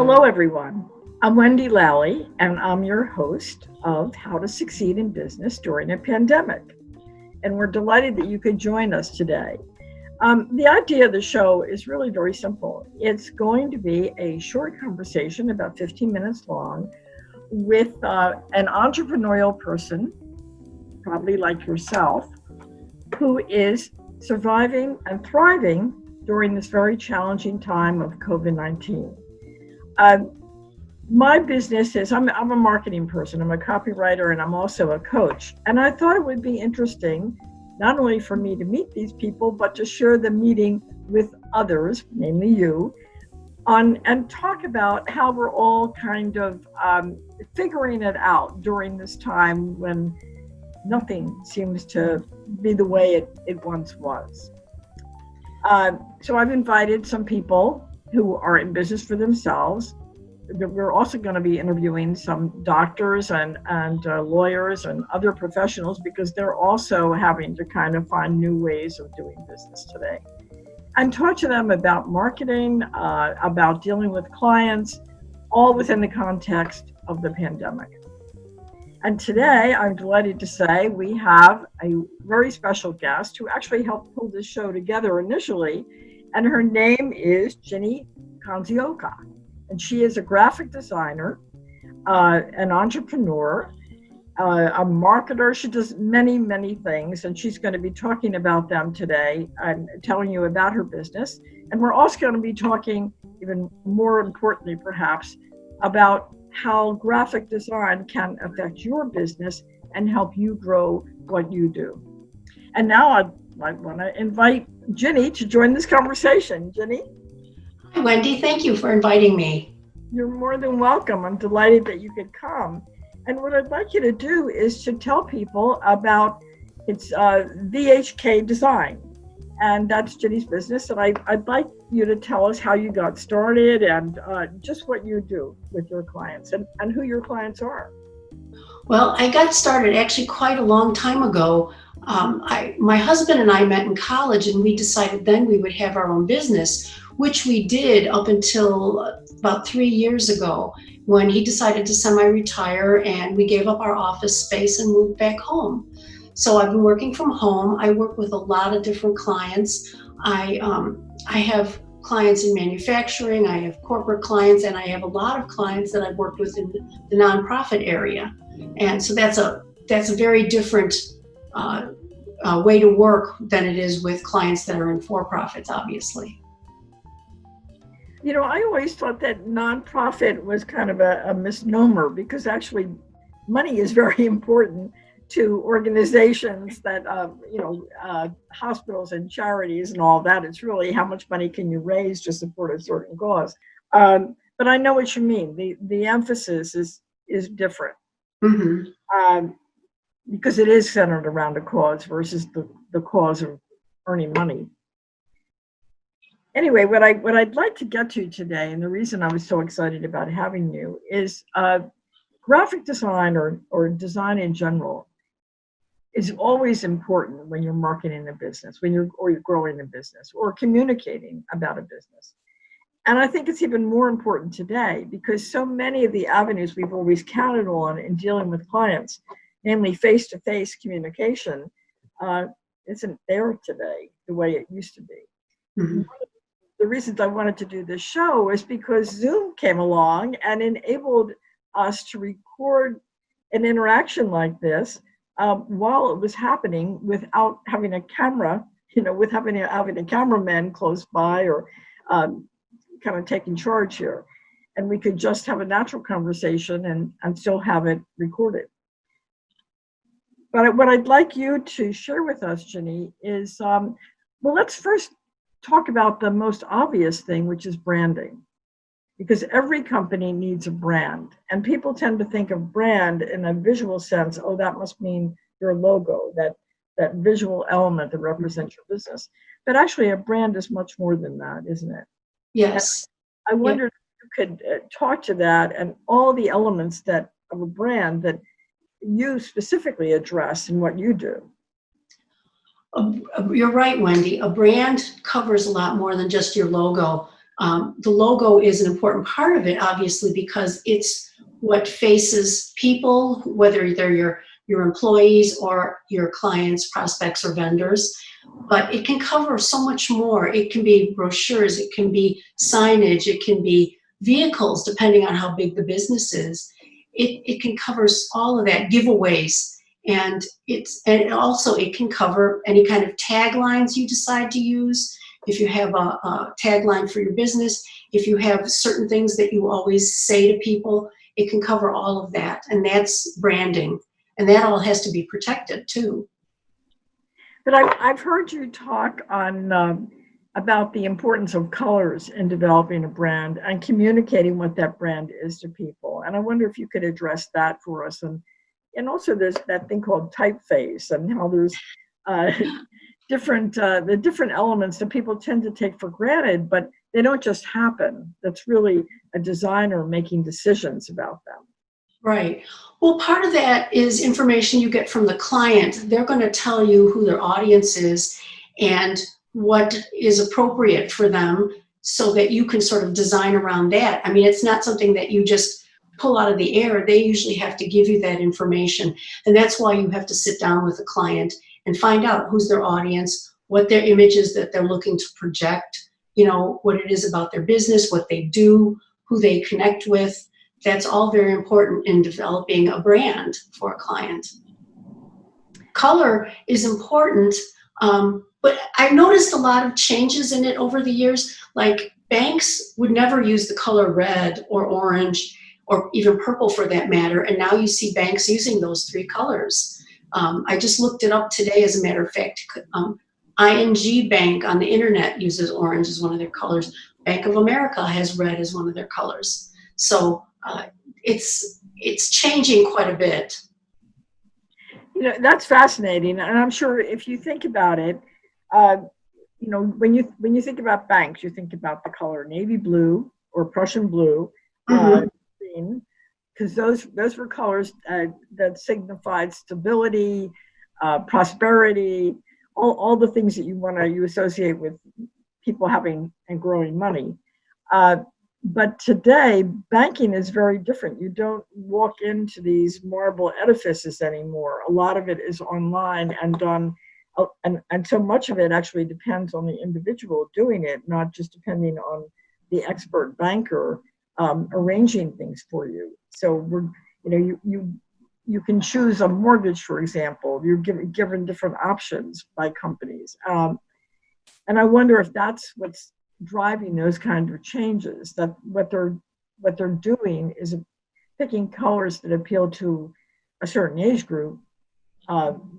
Hello, everyone. I'm Wendy Lally, and I'm your host of How to Succeed in Business During a Pandemic. And we're delighted that you could join us today. The idea of the show is really very simple. It's going to be a short conversation, about 15 minutes long, with an entrepreneurial person, probably like yourself, who is surviving and thriving during this very challenging time of COVID-19. My business is, I'm a marketing person, I'm a copywriter, and I'm also a coach. And I thought it would be interesting, not only for me to meet these people, but to share the meeting with others, namely you, and talk about how we're all kind of figuring it out during this time when nothing seems to be the way it once was. So I've invited some people who are in business for themselves. We're also going to be interviewing some doctors and lawyers and other professionals because they're also having to kind of find new ways of doing business today. And talk to them about marketing, about dealing with clients, all within the context of the pandemic. And today, I'm delighted to say we have a very special guest who actually helped pull this show together initially, and her name is Gini. And she is a graphic designer, an entrepreneur, a marketer. She does many, many things, and she's going to be talking about them today and telling you about her business. And we're also going to be talking, even more importantly perhaps, about how graphic design can affect your business and help you grow what you do. And now I want to invite Gini to join this conversation. Gini? Hi, Wendy. Thank you for inviting me. You're more than welcome. I'm delighted that you could come. And what I'd like you to do is to tell people about its VHK Design. And that's Gini's business. And I'd like you to tell us how you got started and just what you do with your clients and who your clients are. Well, I got started actually quite a long time ago. My husband and I met in college, and we decided then we would have our own business, which we did up until about 3 years ago when he decided to semi-retire, and we gave up our office space and moved back home. So I've been working from home. I work with a lot of different clients. I have clients in manufacturing, I have corporate clients, and I have a lot of clients that I've worked with in the nonprofit area. And so that's a very different way to work than it is with clients that are in for-profits, obviously. You know, I always thought that nonprofit was kind of a misnomer because actually money is very important to organizations that, hospitals and charities and all that. It's really how much money can you raise to support a certain cause. But I know what you mean. The emphasis is different. Mm-hmm. Because it is centered around a cause versus the cause of earning money. Anyway, what I'd like to get to today, and the reason I was so excited about having you, is graphic design or design in general is always important when you're marketing a business, you're growing a business, or communicating about a business. And I think it's even more important today because so many of the avenues we've always counted on in dealing with clients, namely face-to-face communication, isn't there today the way it used to be. Mm-hmm. The reasons I wanted to do this show is because Zoom came along and enabled us to record an interaction like this while it was happening without having a camera, with having a cameraman close by or kind of taking charge here. And we could just have a natural conversation and still have it recorded. But what I'd like you to share with us, Gini, is, let's first talk about the most obvious thing, which is branding. Because every company needs a brand. And people tend to think of brand in a visual sense. Oh, that must mean your logo, that visual element that represents your business. But actually, a brand is much more than that, isn't it? Yes. And I wondered if you could talk to that and all the elements of a brand that you specifically address in what you do. You're right, Wendy. A brand covers a lot more than just your logo. The logo is an important part of it, obviously, because it's what faces people, whether they're your employees or your clients, prospects, or vendors. But it can cover so much more. It can be brochures, it can be signage, it can be vehicles, depending on how big the business is. It can cover all of that, giveaways, and also it can cover any kind of taglines you decide to use. If you have a tagline for your business, if you have certain things that you always say to people, it can cover all of that, and that's branding, and that all has to be protected too. But I've heard you talk on about the importance of colors in developing a brand and communicating what that brand is to people. And I wonder if you could address that for us. And also there's that thing called typeface and how there's the different elements that people tend to take for granted, but they don't just happen. That's really a designer making decisions about them. Right. Well, part of that is information you get from the client. They're going to tell you who their audience is and what is appropriate for them so that you can sort of design around that. I mean, it's not something that you just pull out of the air. They usually have to give you that information. And that's why you have to sit down with the client and find out who's their audience, what their image is that they're looking to project, what it is about their business, what they do, who they connect with. That's all very important in developing a brand for a client. Color is important, but I've noticed a lot of changes in it over the years. Like banks would never use the color red or orange or even purple for that matter, and now you see banks using those three colors. I just looked it up today, as a matter of fact. ING Bank on the internet uses orange as one of their colors. Bank of America has red as one of their colors. So it's changing quite a bit. That's fascinating, and I'm sure if you think about it, when you think about banks, you think about the color navy blue or Prussian blue, green, because those were colors that signified stability, prosperity, all the things that you associate with people having and growing money. But today, banking is very different. You don't walk into these marble edifices anymore. A lot of it is online and done, and so much of it actually depends on the individual doing it, not just depending on the expert banker arranging things for you. So you can choose a mortgage, for example. You're given different options by companies, and I wonder if that's what's driving those kind of changes, that what they're doing is picking colors that appeal to a certain age group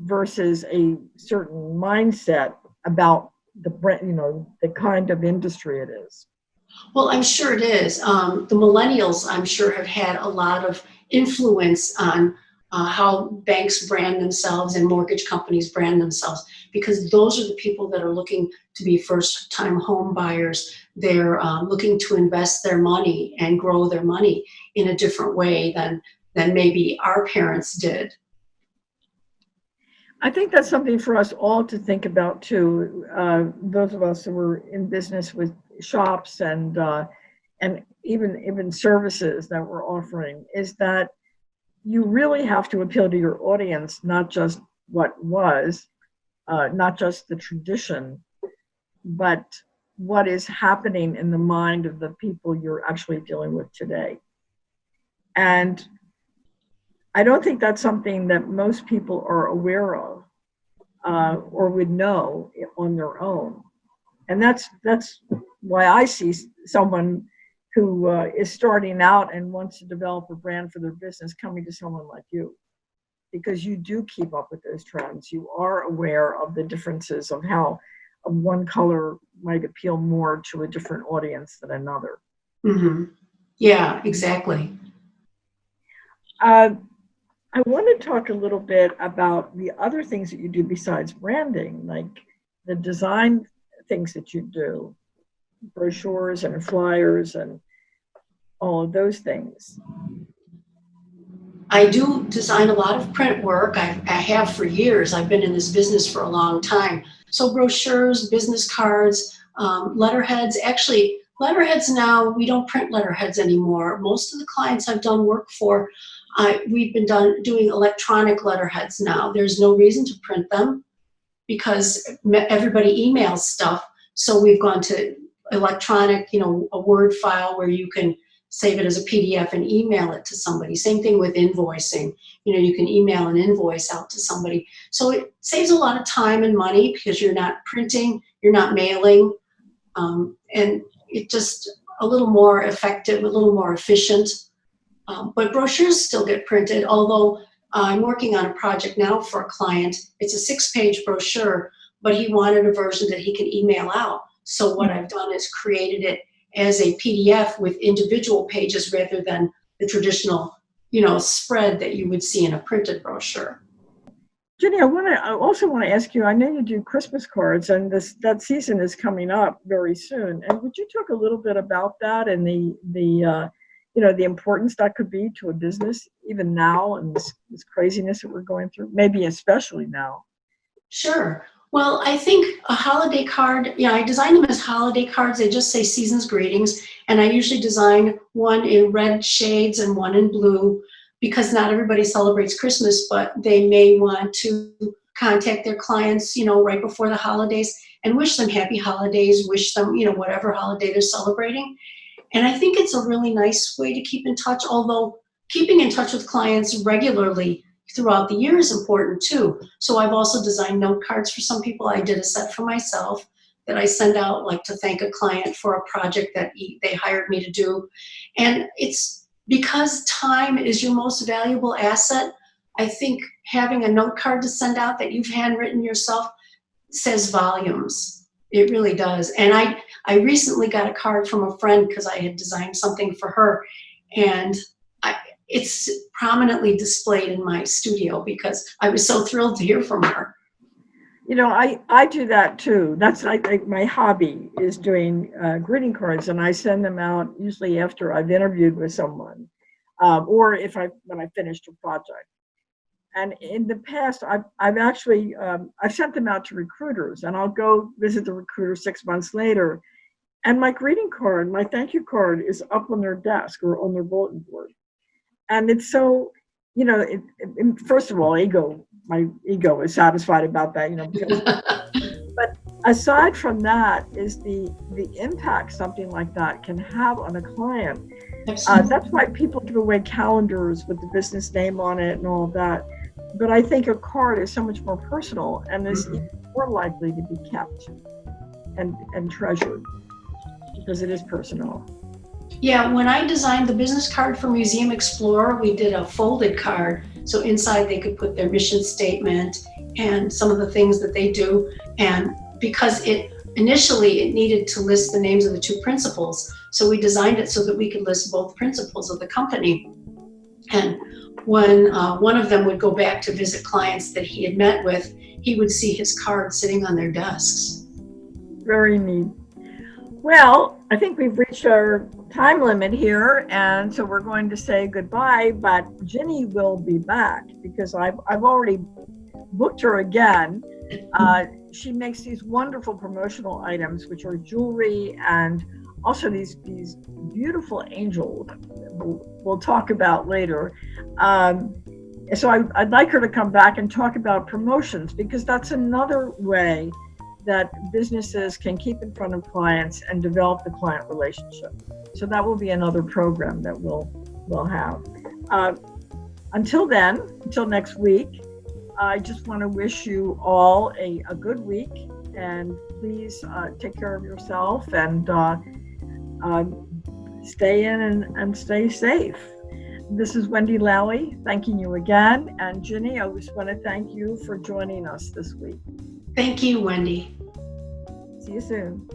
versus a certain mindset about the kind of industry it is. Well, I'm sure it is. The millennials, I'm sure, have had a lot of influence on how banks brand themselves and mortgage companies brand themselves, because those are the people that are looking to be first-time home buyers. They're looking to invest their money and grow their money in a different way than maybe our parents did. I think that's something for us all to think about too. Those of us who were in business with shops and even services that we're offering, is that you really have to appeal to your audience, not just what was, not just the tradition, but what is happening in the mind of the people you're actually dealing with today. And I don't think that's something that most people are aware of or would know on their own. And that's why I see someone who is starting out and wants to develop a brand for their business coming to someone like you, because you do keep up with those trends. You are aware of the differences of how one color might appeal more to a different audience than another. Mm-hmm. Yeah, exactly. I want to talk a little bit about the other things that you do besides branding, like the design things that you do, brochures and flyers and all of those things. I do design a lot of print work. I have for years. I've been in this business for a long time. So brochures, business cards, letterheads. Actually, letterheads now, we don't print letterheads anymore. Most of the clients I've done work for, we've been doing electronic letterheads now. There's no reason to print them because everybody emails stuff. So we've gone to electronic, a Word file where you can save it as a PDF and email it to somebody. Same thing with invoicing. You can email an invoice out to somebody. So it saves a lot of time and money because you're not printing, you're not mailing, and it's just a little more effective, a little more efficient. But brochures still get printed, although I'm working on a project now for a client. It's a 6-page brochure, but he wanted a version that he can email out. So what I've done is created it as a PDF with individual pages rather than the traditional, spread that you would see in a printed brochure. Gini, I also want to ask you, I know you do Christmas cards, and that season is coming up very soon. And would you talk a little bit about that and the importance that could be to a business even now and this craziness that we're going through, maybe especially now? Sure. Well, I think a holiday card, I design them as holiday cards. They just say season's greetings. And I usually design one in red shades and one in blue because not everybody celebrates Christmas, but they may want to contact their clients, right before the holidays and wish them happy holidays, wish them, whatever holiday they're celebrating. And I think it's a really nice way to keep in touch, although keeping in touch with clients regularly throughout the year is important too. So I've also designed note cards for some people. I did a set for myself that I send out like to thank a client for a project that they hired me to do. And it's because time is your most valuable asset. I think having a note card to send out that you've handwritten yourself says volumes. It really does. And I recently got a card from a friend because I had designed something for her, and it's prominently displayed in my studio because I was so thrilled to hear from her. I do that too. That's like my hobby is doing greeting cards, and I send them out usually after I've interviewed with someone, or when I finished a project. And in the past, I've actually I've sent them out to recruiters, and I'll go visit the recruiter 6 months later, and my greeting card, my thank you card, is up on their desk or on their bulletin board. And it's so, first of all, my ego is satisfied about that, because, but aside from that is the impact something like that can have on a client. That's why people give away calendars with the business name on it and all of that. But I think a card is so much more personal and is even more likely to be kept and treasured because it is personal. Yeah, when I designed the business card for Museum Explorer, we did a folded card. So inside they could put their mission statement and some of the things that they do. And because initially it needed to list the names of the 2 principals. So we designed it so that we could list both principals of the company. And when one of them would go back to visit clients that he had met with, he would see his card sitting on their desks. Very neat. Well, I think we've reached our time limit here, and so we're going to say goodbye, but Gini will be back because I've already booked her again. She makes these wonderful promotional items, which are jewelry and also these beautiful angels we'll talk about later. So I'd like her to come back and talk about promotions because that's another way that businesses can keep in front of clients and develop the client relationship. So that will be another program that we'll have. Until next week, I just want to wish you all a good week, and please take care of yourself and stay in and stay safe. This is Wendy Lally thanking you again, and Gini, I just want to thank you for joining us this week. Thank you, Wendy. See you soon.